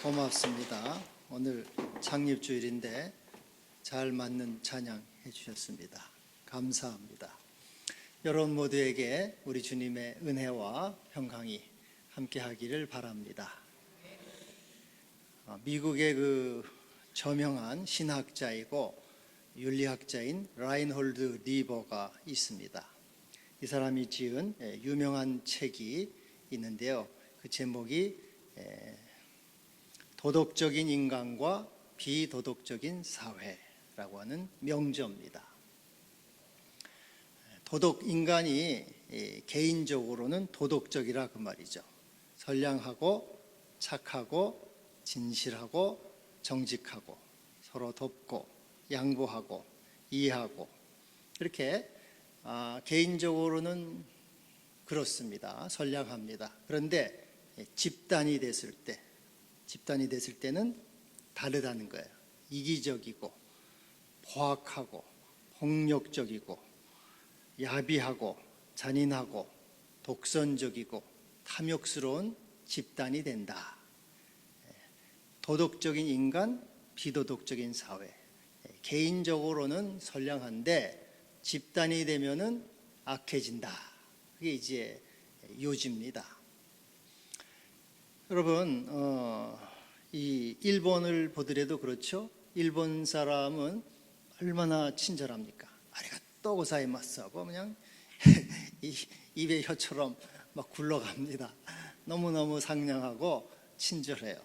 고맙습니다. 오늘 창립주일인데 잘 맞는 찬양 해주셨습니다. 감사합니다. 여러분 모두에게 우리 주님의 은혜와 평강이 함께하기를 바랍니다. 미국의 그 저명한 신학자이고 윤리학자인 라인홀드 리버가 있습니다. 이 사람이 지은 유명한 책이 있는데요. 그 제목이 도덕적인 인간과 비도덕적인 사회라고 하는 명저입니다. 인간이 개인적으로는 도덕적이라 그 말이죠. 선량하고 착하고 진실하고 정직하고 서로 돕고 양보하고 이해하고 이렇게 개인적으로는 그렇습니다. 선량합니다. 그런데 집단이 됐을 때는 다르다는 거예요. 이기적이고 포악하고 폭력적이고 야비하고 잔인하고 독선적이고 탐욕스러운 집단이 된다. 도덕적인 인간, 비도덕적인 사회. 개인적으로는 선량한데 집단이 되면은 악해진다. 그게 이제 요지입니다. 여러분, 이 일본을 보더라도 그렇죠. 일본 사람은 얼마나 친절합니까? 아리가또 고사이마스 하고 그냥 입에 혀처럼 막 굴러갑니다. 너무너무 상냥하고 친절해요.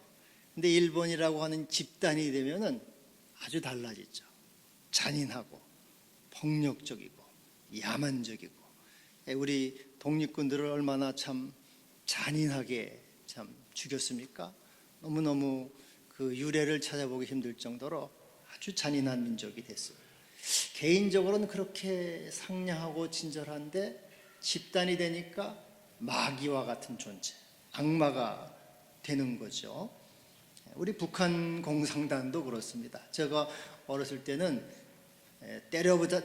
근데 일본이라고 하는 집단이 되면은 아주 달라지죠. 잔인하고 폭력적이고 야만적이고 우리 독립군들을 얼마나 참 잔인하게 참 죽였습니까? 너무너무 그 유래를 찾아보기 힘들 정도로 아주 잔인한 민족이 됐어요. 개인적으로는 그렇게 상냥하고 친절한데 집단이 되니까 마귀와 같은 존재, 악마가 되는 거죠. 우리 북한 공산당도 그렇습니다. 제가 어렸을 때는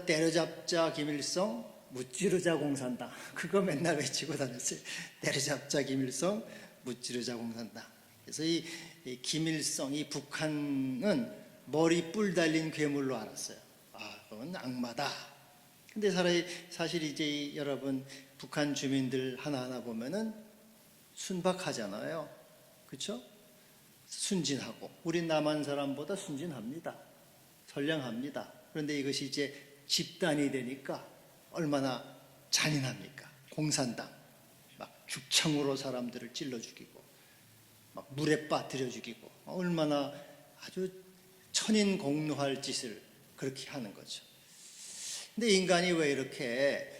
때려잡자 김일성, 무찌르자 공산당, 그거 맨날 외치고 다녔어요. 때려잡자 김일성, 무찌르자 공산당. 그래서 이 김일성, 이 북한은 머리 뿔 달린 괴물로 알았어요. 그건 악마다. 근데 사실 이제 여러분 북한 주민들 하나하나 보면은 순박하잖아요. 그렇죠? 순진하고 우리 남한 사람보다 순진합니다. 선량합니다. 그런데 이것이 이제 집단이 되니까 얼마나 잔인합니까? 공산당 막 죽창으로 사람들을 찔러 죽이고 막 물에 빠뜨려 죽이고 얼마나 아주 천인공노할 짓을 그렇게 하는 거죠. 근데 인간이 왜 이렇게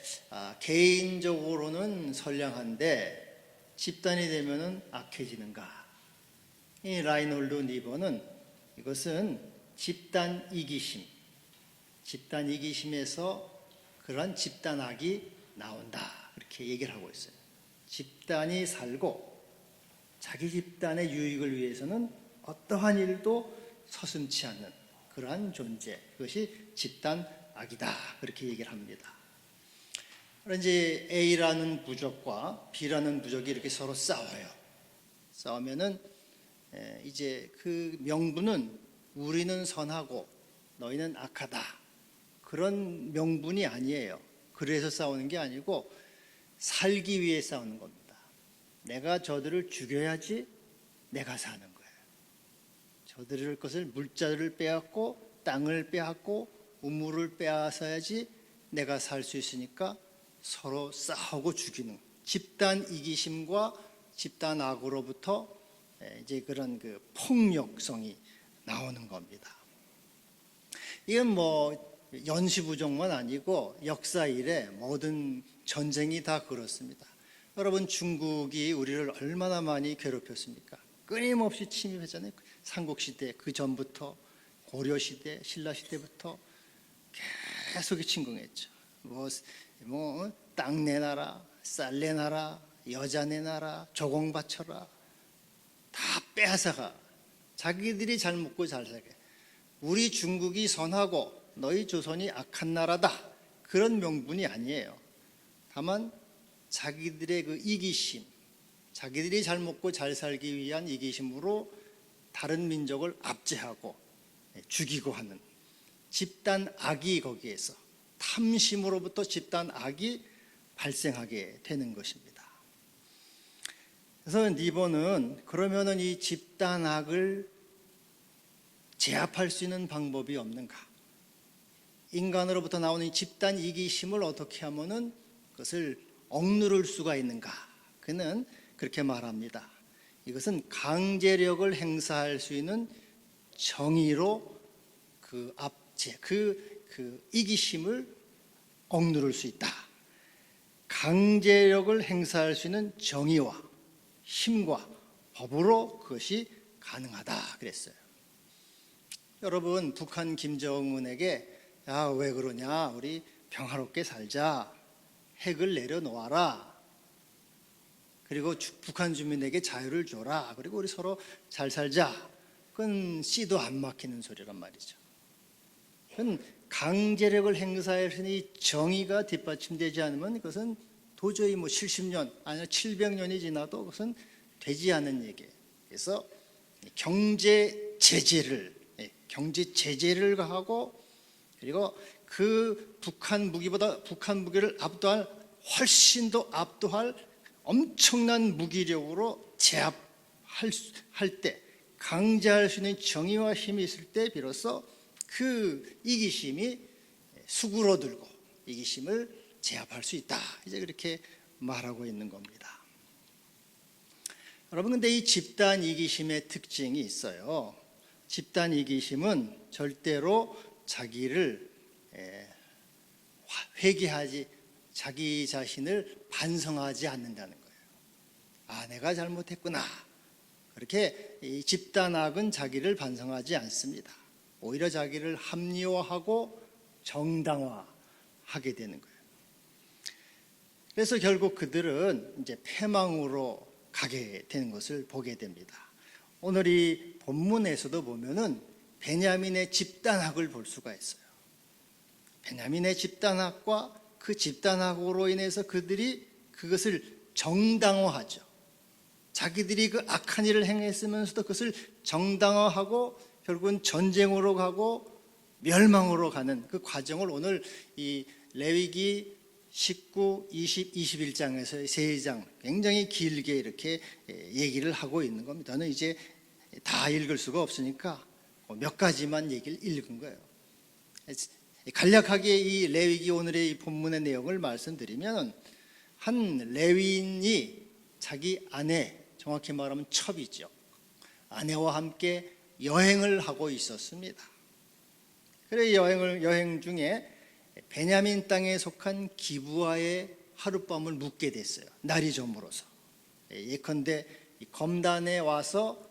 개인적으로는 선량한데 집단이 되면은 악해지는가? 이 라인홀드 리버는 이것은 집단 이기심에서 그런 집단악이 나온다. 그렇게 얘기를 하고 있어요. 집단이 살고 자기 집단의 유익을 위해서는 어떠한 일도 서슴지 않는 그러한 존재. 그것이 집단악이다. 그렇게 얘기를 합니다. 그런데 A라는 부족과 B라는 부족이 이렇게 서로 싸워요. 싸우면은 이제 그 명분은 우리는 선하고 너희는 악하다. 그런 명분이 아니에요. 그래서 싸우는 게 아니고 살기 위해 싸우는 겁니다. 내가 저들을 죽여야지 내가 사는 거예요. 저들을 것을 물자를 빼앗고 땅을 빼앗고 우물을 빼앗아야지 내가 살 수 있으니까 서로 싸우고 죽이는 집단 이기심과 집단 악으로부터 이제 그런 그 폭력성이 나오는 겁니다. 이건 뭐 연시부족만 아니고 역사 이래 모든 전쟁이 다 그렇습니다. 여러분 중국이 우리를 얼마나 많이 괴롭혔습니까? 끊임없이 침입했잖아요. 삼국시대 그 전부터 고려시대 신라시대부터 계속 침공했죠. 뭐 땅 내놔라, 쌀 내놔라, 여자 내놔라, 조공 바쳐라 다 빼앗아가. 자기들이 잘 먹고 잘 살게. 우리 중국이 선하고 너희 조선이 악한 나라다. 그런 명분이 아니에요. 다만 자기들의 그 이기심, 자기들이 잘 먹고 잘 살기 위한 이기심으로 다른 민족을 압제하고 죽이고 하는 집단 악이 거기에서 탐심으로부터 집단 악이 발생하게 되는 것입니다. 그래서 니보는 그러면은 이 집단 악을 제압할 수 있는 방법이 없는가? 인간으로부터 나오는 이 집단 이기심을 어떻게 하면은 그것을 억누를 수가 있는가? 그는 그렇게 말합니다. 이것은 강제력을 행사할 수 있는 정의로 그 압제, 그 이기심을 억누를 수 있다. 강제력을 행사할 수 있는 정의와 힘과 법으로 그것이 가능하다 그랬어요. 여러분, 북한 김정은에게 야, 왜 그러냐? 우리 평화롭게 살자. 핵을 내려놓아라. 그리고 북한 주민에게 자유를 줘라. 그리고 우리 서로 잘 살자. 그건 씨도 안 막히는 소리란 말이죠. 그건 강제력을 행사할 수 있는 이 정의가 뒷받침되지 않으면 그것은 도저히 70년, 아니면 700년이 지나도 그것은 되지 않은 얘기예요. 그래서 경제 제재를 가하고 그리고 그 북한 무기를 훨씬 더 압도할 엄청난 무기력으로 제압할 때, 강제할 수 있는 정의와 힘이 있을 때 비로소 그 이기심이 수그러들고 이기심을 제압할 수 있다. 이제 그렇게 말하고 있는 겁니다. 여러분, 근데 이 집단 이기심의 특징이 있어요. 집단 이기심은 절대로 자기를 회개하지, 자기 자신을 반성하지 않는다는 거예요. 아, 내가 잘못했구나. 그렇게 이 집단악은 자기를 반성하지 않습니다. 오히려 자기를 합리화하고 정당화하게 되는 거예요. 그래서 결국 그들은 이제 패망으로 가게 되는 것을 보게 됩니다. 오늘 이 본문에서도 보면은 베냐민의 집단학을 볼 수가 있어요. 베냐민의 집단학과 그 집단학으로 인해서 그들이 그것을 정당화하죠. 자기들이 그 악한 일을 행했으면서도 그것을 정당화하고 결국은 전쟁으로 가고 멸망으로 가는 그 과정을 오늘 이 레위기 19, 20, 21장에서 세 장 굉장히 길게 이렇게 얘기를 하고 있는 겁니다. 저는 이제 다 읽을 수가 없으니까 몇 가지만 얘기를 읽은 거예요. 간략하게 이 레위기 오늘의 이 본문의 내용을 말씀드리면, 한 레위인이 자기 아내, 정확히 말하면 첩이죠, 아내와 함께 여행을 하고 있었습니다. 그래 여행 중에 베냐민 땅에 속한 기브아에 하룻밤을 묵게 됐어요. 날이 저물어서. 예컨대 검단에 와서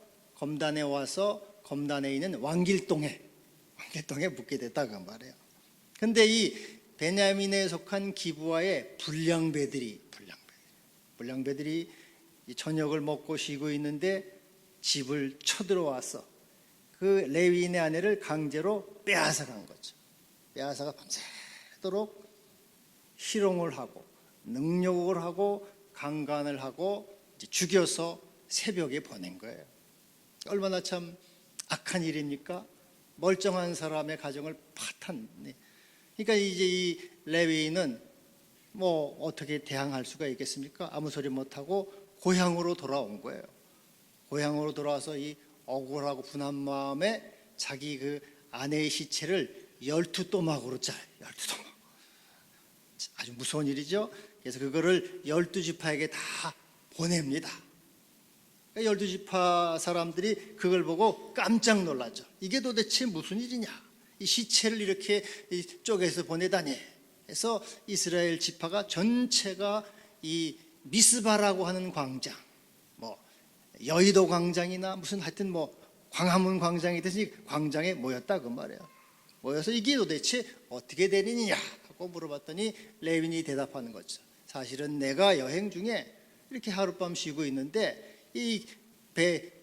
검단에 있는 왕길동에 묵게 됐다고 말해요. 근데 이 베냐민에 속한 기브아에 불량배들이 저녁을 먹고 쉬고 있는데 집을 쳐들어와서 그 레위인의 아내를 강제로 빼앗아간 거죠. 빼앗아가 밤새도록 희롱을 하고 능욕을 하고 강간을 하고 죽여서 새벽에 보낸 거예요. 얼마나 참 악한 일입니까? 멀쩡한 사람의 가정을 파탄. 그러니까 이제 이 레위인은 뭐 어떻게 대항할 수가 있겠습니까? 아무 소리 못하고 고향으로 돌아온 거예요. 고향으로 돌아와서 이 억울하고 분한 마음에 자기 그 아내의 시체를 12또막으로 짜요. 12또막. 아주 무서운 일이죠. 그래서 그거를 12지파에게 다 보냅니다. 12지파 사람들이 그걸 보고 깜짝 놀라죠. 이게 도대체 무슨 일이냐? 이 시체를 이렇게 쪼개서 보내다니. 그래서 이스라엘 지파가 전체가 이 미스바라고 하는 광장, 뭐 여의도 광장이나 무슨 하여튼 뭐 광화문 광장이든지 광장에 모였다 그 말이에요. 모여서 이게 도대체 어떻게 된 일이냐 하고 물어봤더니 레위인이 대답하는 거죠. 사실은 내가 여행 중에 이렇게 하룻밤 쉬고 있는데 이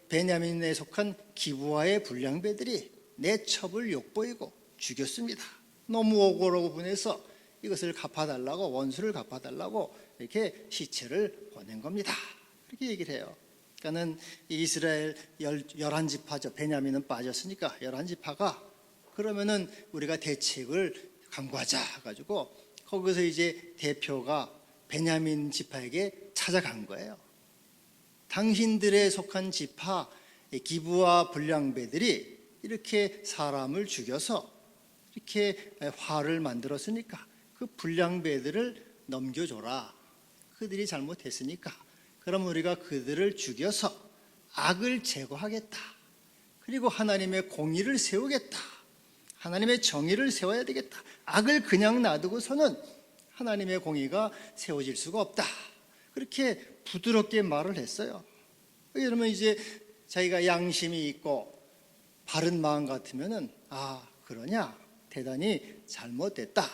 베냐민에 속한 기브아의 불량배들이 내 첩을 욕보이고 죽였습니다. 너무 억울하고 분해서 이것을 갚아달라고, 원수를 갚아달라고 이렇게 시체를 보낸 겁니다. 이렇게 얘기를 해요. 그러니까는 이 이스라엘 11지파죠. 베냐민은 빠졌으니까 11지파가 그러면은 우리가 대책을 강구하자 가지고 거기서 이제 대표가 베냐민 지파에게 찾아간 거예요. 당신들에 속한 지파 기브와 불량배들이 이렇게 사람을 죽여서 이렇게 화를 만들었으니까 그 불량배들을 넘겨줘라. 그들이 잘못했으니까 그럼 우리가 그들을 죽여서 악을 제거하겠다. 그리고 하나님의 공의를 세우겠다. 하나님의 정의를 세워야 되겠다. 악을 그냥 놔두고서는 하나님의 공의가 세워질 수가 없다. 그렇게 부드럽게 말을 했어요. 그러면 이제 자기가 양심이 있고 바른 마음 같으면은 그러냐? 대단히 잘못됐다.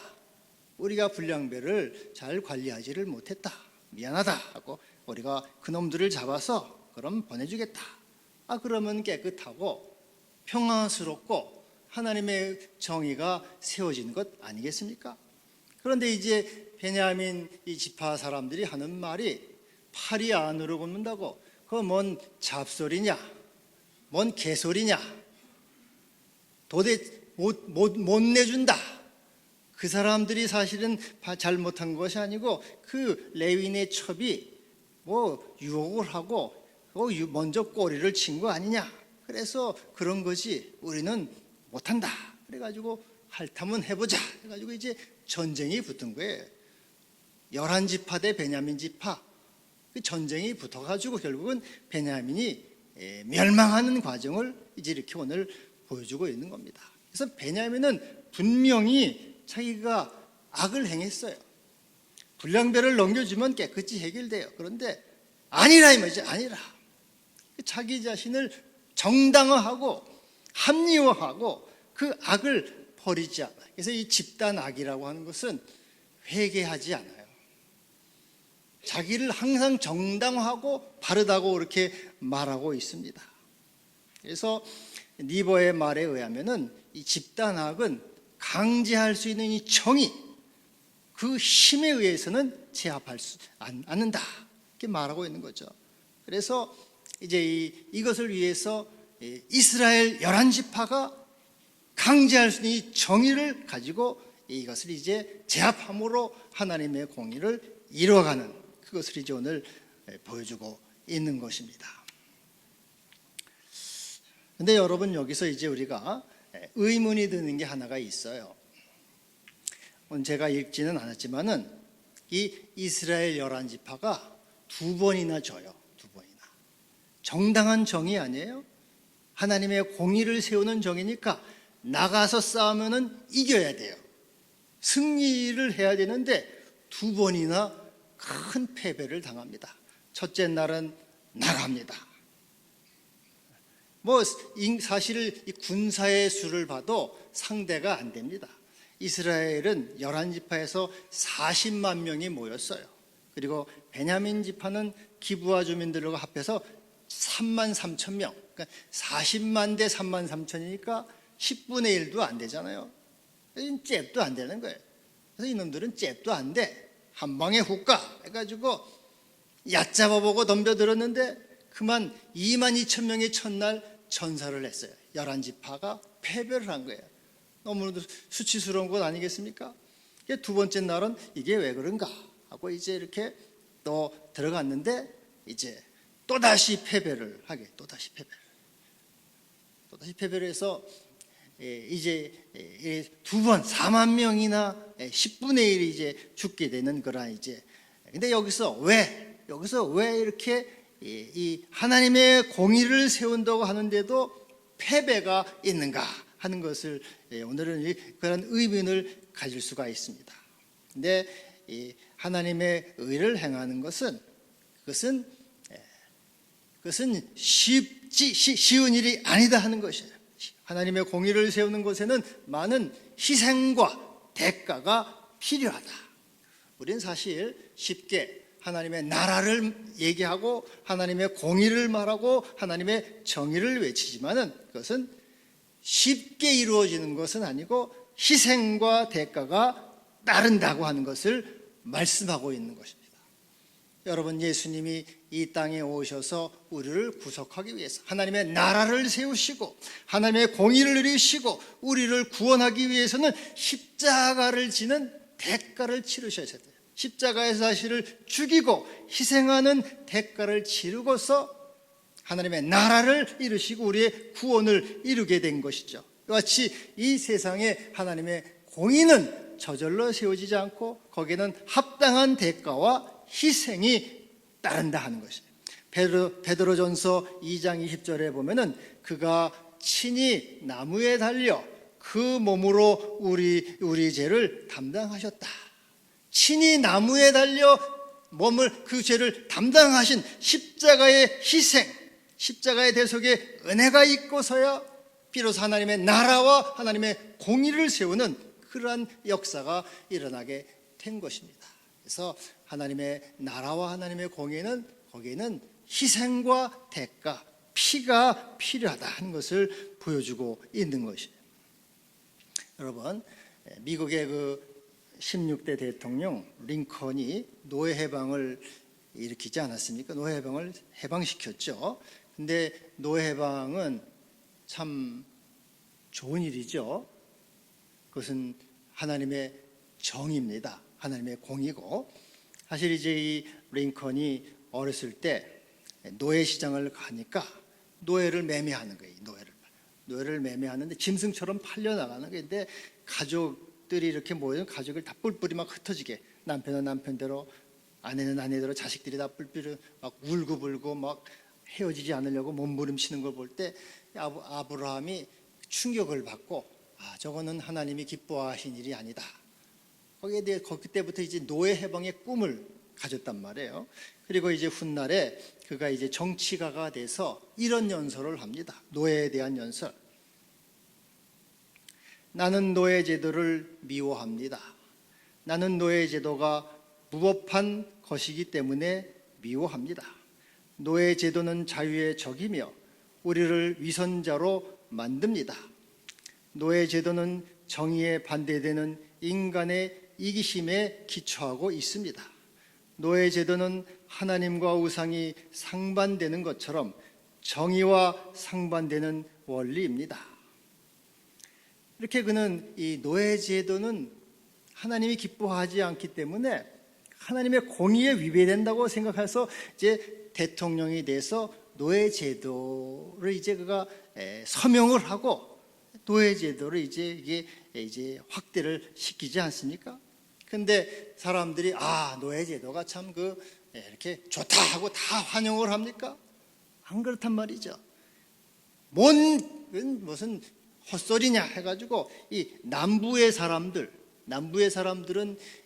우리가 불량배를 잘 관리하지를 못했다. 미안하다 하고 우리가 그놈들을 잡아서 그럼 보내주겠다. 그러면 깨끗하고 평안스럽고 하나님의 정의가 세워지는 것 아니겠습니까? 그런데 이제 베냐민 이 지파 사람들이 하는 말이 팔이 안으로 굽는다고 그거 뭔 잡소리냐? 뭔 개소리냐? 도대체 못 내준다. 그 사람들이 사실은 잘못한 것이 아니고 그 레위인의 첩이 유혹을 하고 먼저 꼬리를 친 거 아니냐. 그래서 그런 거지 우리는 못한다. 그래가지고 핥아면 해보자. 그래가지고 이제 전쟁이 붙은 거예요. 11지파 대 베냐민 지파. 그 전쟁이 붙어가지고 결국은 베냐민이 멸망하는 과정을 이제 이렇게 오늘 보여주고 있는 겁니다. 그래서 베냐민은 분명히 자기가 악을 행했어요. 불량배를 넘겨주면 깨끗이 해결돼요. 그런데 아니라 이 말이지. 아니라 자기 자신을 정당화하고 합리화하고 그 악을 버리지 않아요. 그래서 이 집단 악이라고 하는 것은 회개하지 않아요. 자기를 항상 정당화하고 바르다고 이렇게 말하고 있습니다. 그래서 니버의 말에 의하면은 이 집단 악은 강제할 수 있는 이 정의, 그 힘에 의해서는 제압할 수 않는다. 이렇게 말하고 있는 거죠. 그래서 이제 이것을 위해서 이스라엘 11지파가 강제할 수 있는 이 정의를 가지고 이것을 이제 제압함으로 하나님의 공의를 이루어가는 그것을 이제 오늘 보여주고 있는 것입니다. 근데 여러분 여기서 이제 우리가 의문이 드는 게 하나가 있어요. 오늘 제가 읽지는 않았지만은 이 이스라엘 11지파가 2번이나 져요. 2번이나. 정당한 정의 아니에요? 하나님의 공의를 세우는 정의니까 나가서 싸우면은 이겨야 돼요. 승리를 해야 되는데 2번이나 큰 패배를 당합니다. 첫째 날은 나갑니다. 사실 이 군사의 수를 봐도 상대가 안 됩니다. 이스라엘은 11지파에서 40만 명이 모였어요. 그리고 베냐민 지파는 기브아 주민들과 합해서 3만 3천 명. 그러니까 40만 대 3만 3천이니까 10분의 1도 안 되잖아요. 잽도 안 되는 거예요. 그래서 이놈들은 잽도 안 돼. 한 방에 훅 가. 해가지고 얕잡아보고 덤벼들었는데 그만 2만 2천 명의 첫날 전사를 했어요. 11지파가 패배를 한 거예요. 너무나도 수치스러운 것 아니겠습니까? 두 번째 날은 이게 왜 그런가 하고 이제 이렇게 또 들어갔는데 이제 또다시 패배를 하게, 또다시 패배를 해서 이제 2번 4만 명이나 10분의 1이 이제 죽게 되는 그런 이제. 근데 여기서 왜 이렇게 이 하나님의 공의를 세운다고 하는데도 패배가 있는가 하는 것을 오늘은 그런 의문을 가질 수가 있습니다. 근데 이 하나님의 의를 행하는 것은 그것은 쉬운 일이 아니다 하는 것이에요. 하나님의 공의를 세우는 것에는 많은 희생과 대가가 필요하다. 우리는 사실 쉽게 하나님의 나라를 얘기하고 하나님의 공의를 말하고 하나님의 정의를 외치지만은 그것은 쉽게 이루어지는 것은 아니고 희생과 대가가 따른다고 하는 것을 말씀하고 있는 것입니다. 여러분, 예수님이 이 땅에 오셔서 우리를 구속하기 위해서 하나님의 나라를 세우시고 하나님의 공의를 이루시고 우리를 구원하기 위해서는 십자가를 지는 대가를 치르셔야 돼요. 십자가에서 자신을 죽이고 희생하는 대가를 치르고서 하나님의 나라를 이루시고 우리의 구원을 이루게 된 것이죠. 마치 이 세상에 하나님의 공의는 저절로 세워지지 않고 거기에는 합당한 대가와 희생이 따른다 하는 것이에요. 베드로전서 2장 20절에 보면은 그가 친히 나무에 달려 그 몸으로 우리 죄를 담당하셨다. 친히 나무에 달려 몸을 그 죄를 담당하신 십자가의 희생, 십자가의 대속에 은혜가 있고서야 비로소 하나님의 나라와 하나님의 공의를 세우는 그러한 역사가 일어나게 된 것입니다. 그래서 하나님의 나라와 하나님의 공의는 거기에는 희생과 대가, 피가 필요하다 하는 것을 보여주고 있는 것이에요. 여러분, 미국의 그 16대 대통령 링컨이 노예 해방을 일으키지 않았습니까? 노예 해방을 해방시켰죠. 근데 노예 해방은 참 좋은 일이죠. 그것은 하나님의 정의입니다. 하나님의 공이고, 사실 이제 이 링컨이 어렸을 때 노예 시장을 가니까 노예를 매매하는 거예요. 노예를 매매하는데 짐승처럼 팔려 나가는 거예요. 근데 가족들이 이렇게 모여서 가족을 다 뿔뿔이 막 흩어지게, 남편은 남편대로, 아내는 아내대로, 자식들이 다 뿔뿔이 막 울고불고 막 헤어지지 않으려고 몸부림치는 걸 볼 때 아브라함이 충격을 받고, 저거는 하나님이 기뻐하신 일이 아니다. 거기에 대해 그때부터 이제 노예 해방의 꿈을 가졌단 말이에요. 그리고 이제 훗날에 그가 이제 정치가가 돼서 이런 연설을 합니다. 노예에 대한 연설. 나는 노예 제도를 미워합니다. 나는 노예 제도가 무법한 것이기 때문에 미워합니다. 노예 제도는 자유의 적이며 우리를 위선자로 만듭니다. 노예 제도는 정의에 반대되는 인간의 이기심에 기초하고 있습니다. 노예 제도는 하나님과 우상이 상반되는 것처럼 정의와 상반되는 원리입니다. 이렇게 그는 이 노예 제도는 하나님이 기뻐하지 않기 때문에 하나님의 공의에 위배된다고 생각해서 이제 대통령이 돼서 노예 제도를 이제 그가 서명을 하고 노예 제도를 이제 확대를 시키지 않습니까? 근데 사람들이 노예 제도가 참 이렇게 좋다 하고 다 환영을 합니까? 안 그렇단 말이죠. 무슨 헛소리냐 해가지고 이 남부의 사람들은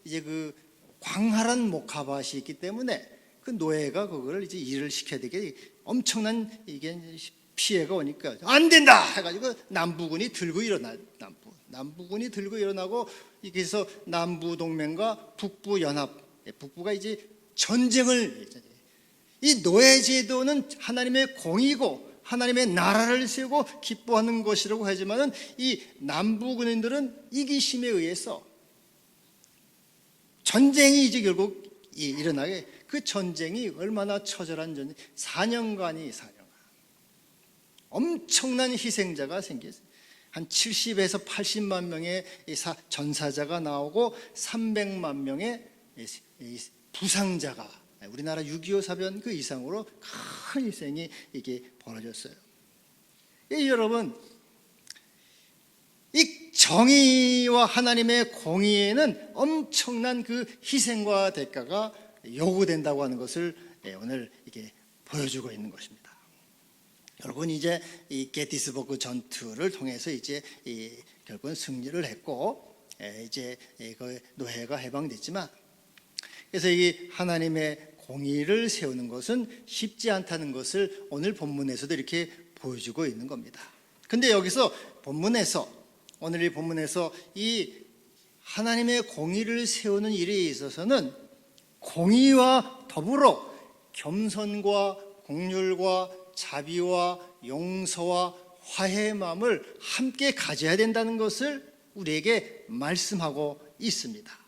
이제 그 광활한 목화밭이 있기 때문에 그 노예가 그걸 이제 일을 시켜야 되게 엄청난 이게 피해가 오니까 안 된다 해가지고 남부군이 들고 일어나고 그래서 남부 동맹과 북부 연합, 북부가 이제 전쟁을, 이 노예 제도는 하나님의 공이고 하나님의 나라를 세우고 기뻐하는 것이라고 하지만은 이 남부 군인들은 이기심에 의해서 전쟁이 이제 결국 일어나게, 그 전쟁이 얼마나 처절한 전쟁, 4년간 엄청난 희생자가 생겼어요. 한 70에서 80만 명의 전사자가 나오고 300만 명의 부상자가, 우리나라 6.25 사변 그 이상으로 큰 희생이 이게 벌어졌어요. 여러분, 이 정의와 하나님의 공의에는 엄청난 그 희생과 대가가 요구된다고 하는 것을 오늘 이게 보여주고 있는 것입니다. 여러분, 이제 이 게티스버그 전투를 통해서 이제 결국은 승리를 했고 이제 그 노예가 해방됐지만, 그래서 이 하나님의 공의를 세우는 것은 쉽지 않다는 것을 오늘 본문에서도 이렇게 보여주고 있는 겁니다. 근데 여기서 오늘 이 본문에서 이 하나님의 공의를 세우는 일에 있어서는 공의와 더불어 겸손과 긍휼과 자비와 용서와 화해의 마음을 함께 가져야 된다는 것을 우리에게 말씀하고 있습니다.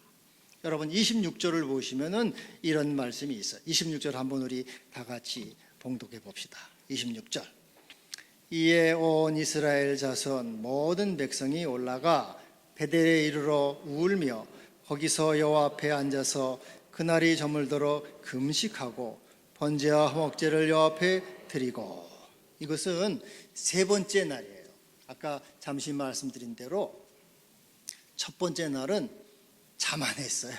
여러분 26절을 보시면은 이런 말씀이 있어요. 26절 한번 우리 다 같이 봉독해 봅시다. 26절. 이에 온 이스라엘 자손 모든 백성이 올라가 베델에 이르러 울며 거기서 여호와 앞에 앉아서 그날이 저물도록 금식하고 번제와 화목제를 여호와 앞에 드리고. 이것은 세 번째 날이에요. 아까 잠시 말씀드린 대로 첫 번째 날은 자만했어요.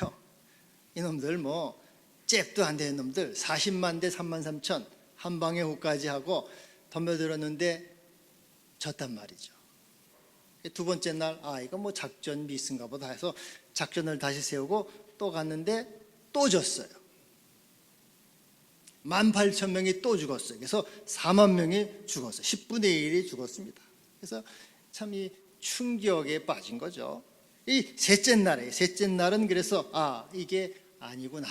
이놈들 뭐 잽도 안 되는 놈들 40만 대 3만 3천 한 방에 후까지 하고 덤벼들었는데 졌단 말이죠. 두 번째 날 이거 뭐 작전 미스인가 보다 해서 작전을 다시 세우고 또 갔는데 또 졌어요. 18,000명이 또 죽었어요. 그래서 4만 명이 죽었어요. 10분의 1이 죽었습니다. 그래서 참 이 충격에 빠진 거죠. 이 셋째 날에, 셋째 날은 그래서 이게 아니구나.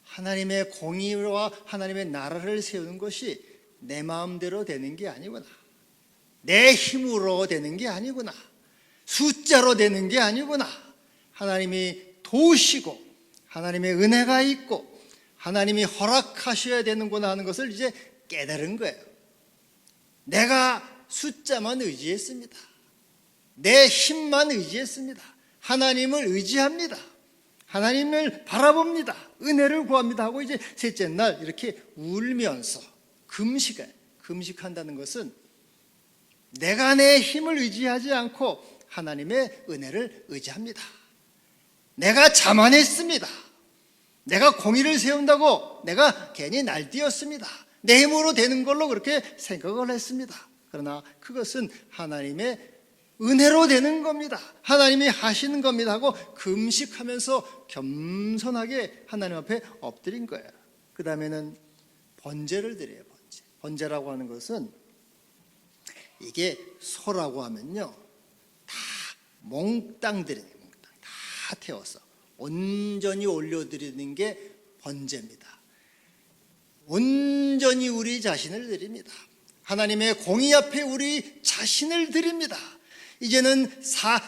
하나님의 공의와 하나님의 나라를 세우는 것이 내 마음대로 되는 게 아니구나. 내 힘으로 되는 게 아니구나. 숫자로 되는 게 아니구나. 하나님이 도우시고 하나님의 은혜가 있고 하나님이 허락하셔야 되는구나 하는 것을 이제 깨달은 거예요. 내가 숫자만 의지했습니다. 내 힘만 의지했습니다. 하나님을 의지합니다. 하나님을 바라봅니다. 은혜를 구합니다 하고 이제 셋째 날 이렇게 울면서 금식한다는 것은 내가 내 힘을 의지하지 않고 하나님의 은혜를 의지합니다. 내가 자만했습니다. 내가 공의를 세운다고 내가 괜히 날뛰었습니다. 내 힘으로 되는 걸로 그렇게 생각을 했습니다. 그러나 그것은 하나님의 은혜로 되는 겁니다. 하나님이 하시는 겁니다 하고 금식하면서 겸손하게 하나님 앞에 엎드린 거예요. 그 다음에는 번제를 드려요. 번제라고 하는 것은 이게 소라고 하면요 다 몽땅 드리는 거예요. 다 태워서 온전히 올려드리는 게 번제입니다. 온전히 우리 자신을 드립니다. 하나님의 공의 앞에 우리 자신을 드립니다. 이제는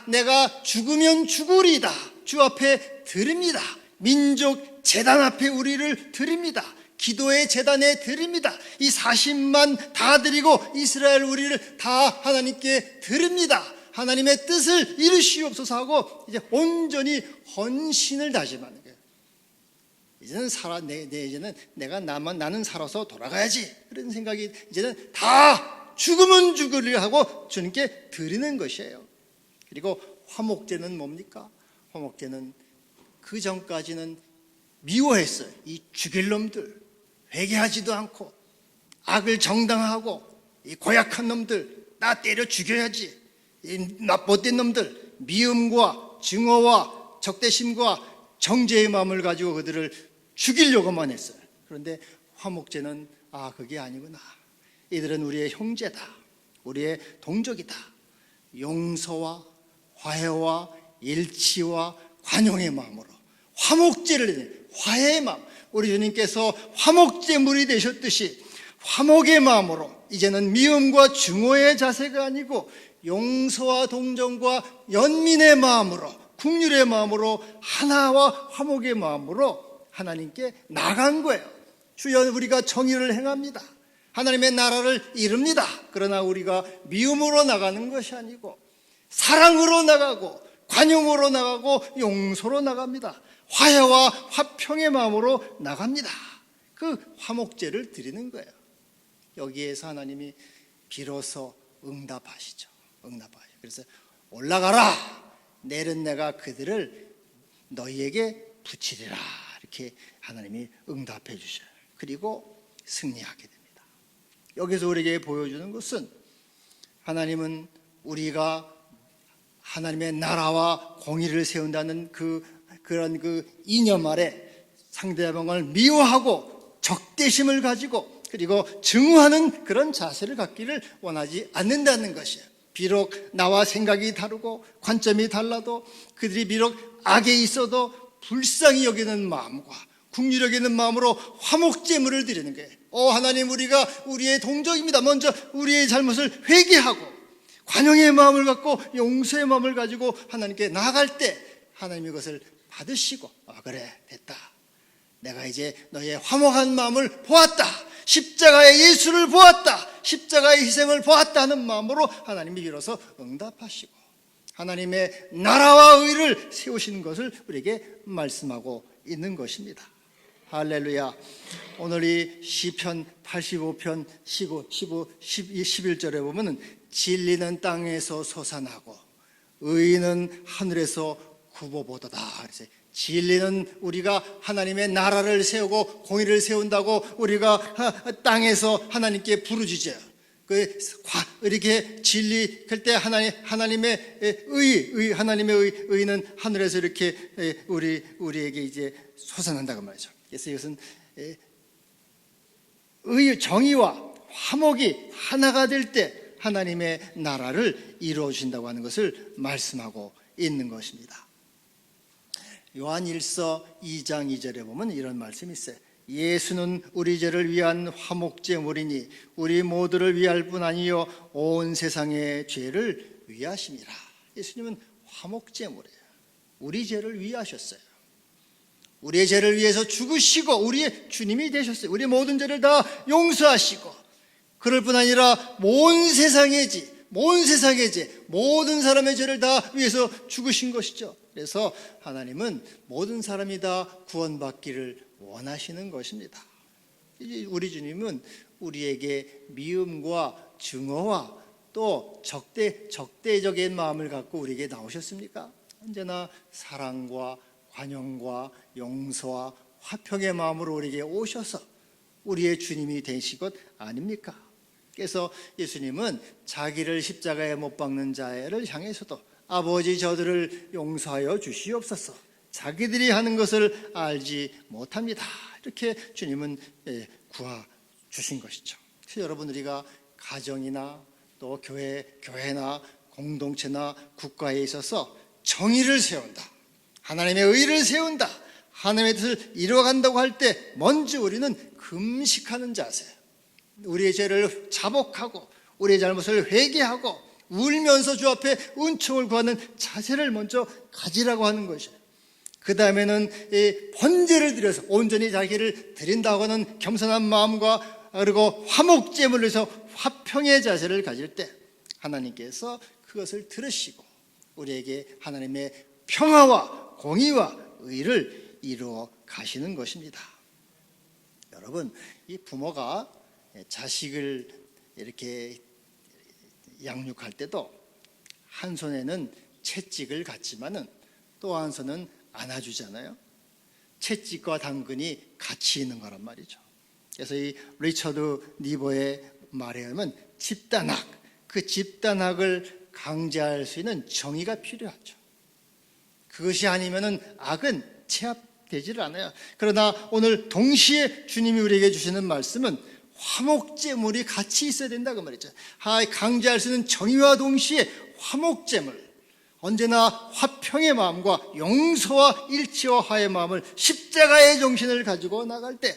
내가 죽으면 죽으리다 주 앞에 드립니다. 민족 제단 앞에 우리를 드립니다. 기도의 제단에 드립니다. 이 40만 다 드리고 이스라엘 우리를 다 하나님께 드립니다. 하나님의 뜻을 이루시옵소서 하고 이제 온전히 헌신을 다짐하는 거예요. 이제는 이제는 나는 살아서 돌아가야지 그런 생각이 이제는 다 죽으면 죽으리라 하고 주님께 드리는 것이에요. 그리고 화목제는 뭡니까? 화목제는 그 전까지는 미워했어요. 이 죽일 놈들, 회개하지도 않고 악을 정당하고 이 고약한 놈들 나 때려 죽여야지, 이 못된 놈들, 미움과 증오와 적대심과 정죄의 마음을 가지고 그들을 죽이려고만 했어요. 그런데 화목제는 그게 아니구나. 이들은 우리의 형제다, 우리의 동족이다. 용서와 화해와 일치와 관용의 마음으로 화목제를, 화해의 마음, 우리 주님께서 화목제물이 되셨듯이 화목의 마음으로 이제는 미움과 증오의 자세가 아니고 용서와 동정과 연민의 마음으로, 긍휼의 마음으로, 하나와 화목의 마음으로 하나님께 나간 거예요. 주여 우리가 정의를 행합니다. 하나님의 나라를 이룹니다. 그러나 우리가 미움으로 나가는 것이 아니고 사랑으로 나가고 관용으로 나가고 용서로 나갑니다. 화해와 화평의 마음으로 나갑니다. 그 화목제를 드리는 거예요. 여기에서 하나님이 비로소 응답하시죠. 그래서 올라가라, 내일은 내가 그들을 너희에게 붙이리라, 이렇게 하나님이 응답해 주셔요. 그리고 승리하게 됩니다. 여기서 우리에게 보여주는 것은 하나님은 우리가 하나님의 나라와 공의를 세운다는 그런 이념 아래 상대방을 미워하고 적대심을 가지고 그리고 증오하는 그런 자세를 갖기를 원하지 않는다는 것이에요. 비록 나와 생각이 다르고 관점이 달라도 그들이 비록 악에 있어도 불쌍히 여기는 마음과 긍휼히 여기는 마음으로 화목제물을 드리는 거예요. 하나님, 우리가 우리의 동족입니다. 먼저 우리의 잘못을 회개하고 관용의 마음을 갖고 용서의 마음을 가지고 하나님께 나아갈 때 하나님이 그것을 받으시고 그래 됐다. 내가 이제 너의 화목한 마음을 보았다. 십자가의 예수를 보았다. 십자가의 희생을 보았다 하는 마음으로 하나님이 비로소 응답하시고 하나님의 나라와 의를 세우시는 것을 우리에게 말씀하고 있는 것입니다. 할렐루야. 오늘 이 시편 85편 15, 11절에 보면 진리는 땅에서 솟아나고 의는 하늘에서 굽어보도다. 그래서 진리는 우리가 하나님의 나라를 세우고 공의를 세운다고 우리가 땅에서 하나님께 부르짖어요. 이렇게 진리 그럴 때 하나님의 하나님의 의는 하늘에서 이렇게 우리에게 이제 솟아난다고 말이죠. 그래서 이것은 정의와 화목이 하나가 될 때 하나님의 나라를 이루어 주신다고 하는 것을 말씀하고 있는 것입니다. 요한일서 2장 2절에 보면 이런 말씀이 있어요. 예수는 우리 죄를 위한 화목제물이니 우리 모두를 위할 뿐 아니요 온 세상의 죄를 위하심이라. 예수님은 화목제물이에요. 우리 죄를 위하셨어요. 우리의 죄를 위해서 죽으시고 우리의 주님이 되셨어요. 우리의 모든 죄를 다 용서하시고 그럴 뿐 아니라 온 세상의 죄, 모든 사람의 죄를 다 위해서 죽으신 것이죠. 그래서 하나님은 모든 사람이 다 구원받기를 원하시는 것입니다. 우리 주님은 우리에게 미움과 증오와 또 적대적인 마음을 갖고 우리에게 나오셨습니까? 언제나 사랑과 관용과 용서와 화평의 마음으로 우리에게 오셔서 우리의 주님이 되신 것 아닙니까? 그래서 예수님은 자기를 십자가에 못 박는 자를 향해서도 아버지 저들을 용서하여 주시옵소서. 자기들이 하는 것을 알지 못합니다. 이렇게 주님은 구하 주신 것이죠. 그래서 여러분 우리가 가정이나 또 교회나 공동체나 국가에 있어서 정의를 세운다. 하나님의 의를 세운다. 하나님의 뜻을 이루어간다고 할 때 먼저 우리는 금식하는 자세. 우리의 죄를 자복하고 우리의 잘못을 회개하고 울면서 주 앞에 은총을 구하는 자세를 먼저 가지라고 하는 것이에요. 그 다음에는 번제를 드려서 온전히 자기를 드린다고 하는 겸손한 마음과 그리고 화목제물을 해서 화평의 자세를 가질 때 하나님께서 그것을 들으시고 우리에게 하나님의 평화와 공의와 의를 이루어 가시는 것입니다. 여러분, 이 부모가 자식을 이렇게 양육할 때도 한 손에는 채찍을 갖지만은 또 한 손은 안아주잖아요. 채찍과 당근이 같이 있는 거란 말이죠. 그래서 이 리처드 니버의 말에 의하면 집단학, 그 집단학을 강제할 수 있는 정의가 필요하죠. 그것이 아니면은 악은 제압되지를 않아요. 그러나 오늘 동시에 주님이 우리에게 주시는 말씀은 화목제물이 같이 있어야 된다고 말이죠. 강제할 수 있는 정의와 동시에 화목제물, 언제나 화평의 마음과 용서와 일치와 화의 마음을 십자가의 정신을 가지고 나갈 때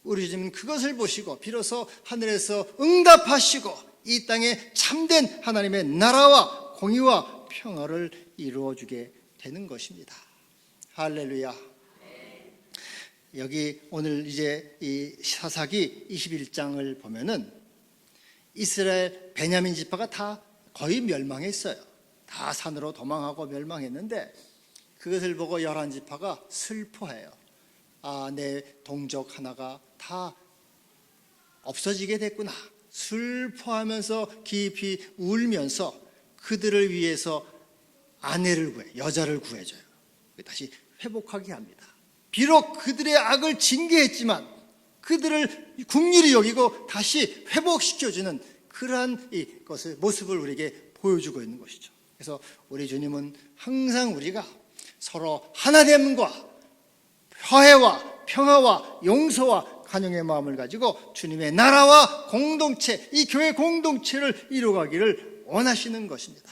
우리 주님은 그것을 보시고 비로소 하늘에서 응답하시고 이 땅에 참된 하나님의 나라와 공의와 평화를 이루어주게 되는 것입니다. 할렐루야. 여기 오늘 이제 이 사사기 21장을 보면은 이스라엘 베냐민 지파가 다 거의 멸망했어요. 다 산으로 도망하고 멸망했는데 그것을 보고 11지파가 슬퍼해요. 내 동족 하나가 다 없어지게 됐구나. 슬퍼하면서 깊이 울면서 그들을 위해서 아내를 여자를 구해줘요. 다시 회복하게 합니다. 비록 그들의 악을 징계했지만 그들을 긍휼히 여기고 다시 회복시켜주는 그러한 모습을 우리에게 보여주고 있는 것이죠. 그래서 우리 주님은 항상 우리가 서로 하나됨과 화해와 평화와 용서와 관용의 마음을 가지고 주님의 나라와 공동체, 이 교회 공동체를 이루어가기를 원하시는 것입니다.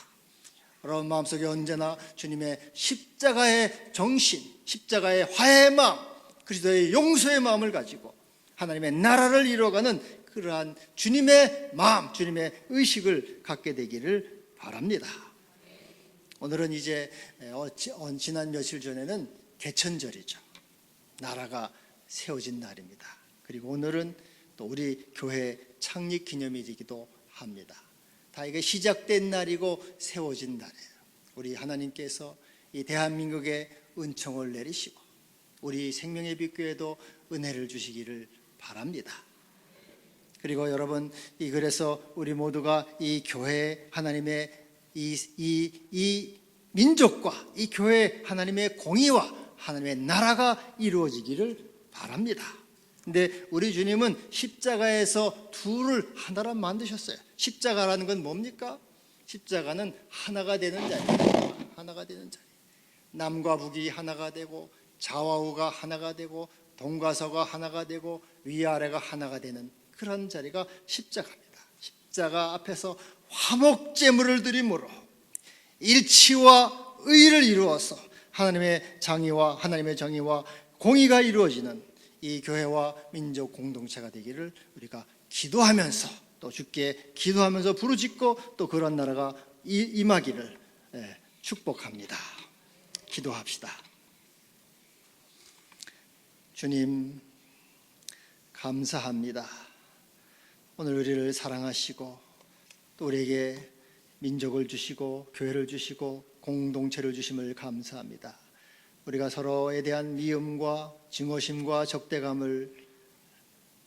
여러분 마음속에 언제나 주님의 십자가의 정신, 십자가의 화해의 마음, 그리스도의 용서의 마음을 가지고 하나님의 나라를 이루어가는 그러한 주님의 마음, 주님의 의식을 갖게 되기를 바랍니다. 오늘은 이제 지난 며칠 전에는 개천절이죠. 나라가 세워진 날입니다. 그리고 오늘은 또 우리 교회 창립 기념일이기도 합니다. 다 이게 시작된 날이고 세워진 날이에요. 우리 하나님께서 이 대한민국에 은총을 내리시고 우리 생명의 빛교회도 은혜를 주시기를 바랍니다. 그리고 여러분, 그래서 우리 모두가 이 교회 하나님의 이 민족과 이 교회 하나님의 공의와 하나님의 나라가 이루어지기를 바랍니다. 근데 우리 주님은 십자가에서 둘을 하나로 만드셨어요. 십자가라는 건 뭡니까? 십자가는 하나가 되는 자리입니다. 하나가 되는 자리. 남과 북이 하나가 되고 좌우가 하나가 되고 동과 서가 하나가 되고 위아래가 하나가 되는 그런 자리가 십자가입니다. 십자가 앞에서 화목제물을 드림으로 일치와 의를 이루어서 하나님의 장의와 하나님의 정의와 공의가 이루어지는 이 교회와 민족 공동체가 되기를 우리가 기도하면서 또 주께 기도하면서 부르짖고 또 그런 나라가 임하기를 축복합니다. 기도합시다. 주님, 감사합니다. 오늘 우리를 사랑하시고 또 우리에게 민족을 주시고 교회를 주시고 공동체를 주심을 감사합니다. 우리가 서로에 대한 미움과 증오심과 적대감을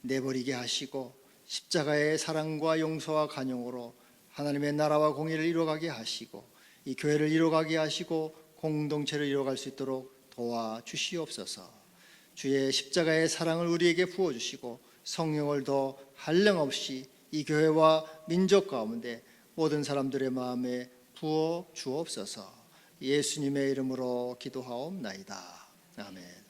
내버리게 하시고 십자가의 사랑과 용서와 간용으로 하나님의 나라와 공의를 이루어가게 하시고 이 교회를 이루어가게 하시고 공동체를 이루어갈 수 있도록 도와주시옵소서. 주의 십자가의 사랑을 우리에게 부어주시고 성령을 더 한량없이 이 교회와 민족 가운데 모든 사람들의 마음에 부어 주옵소서. 예수님의 이름으로 기도하옵나이다. 아멘.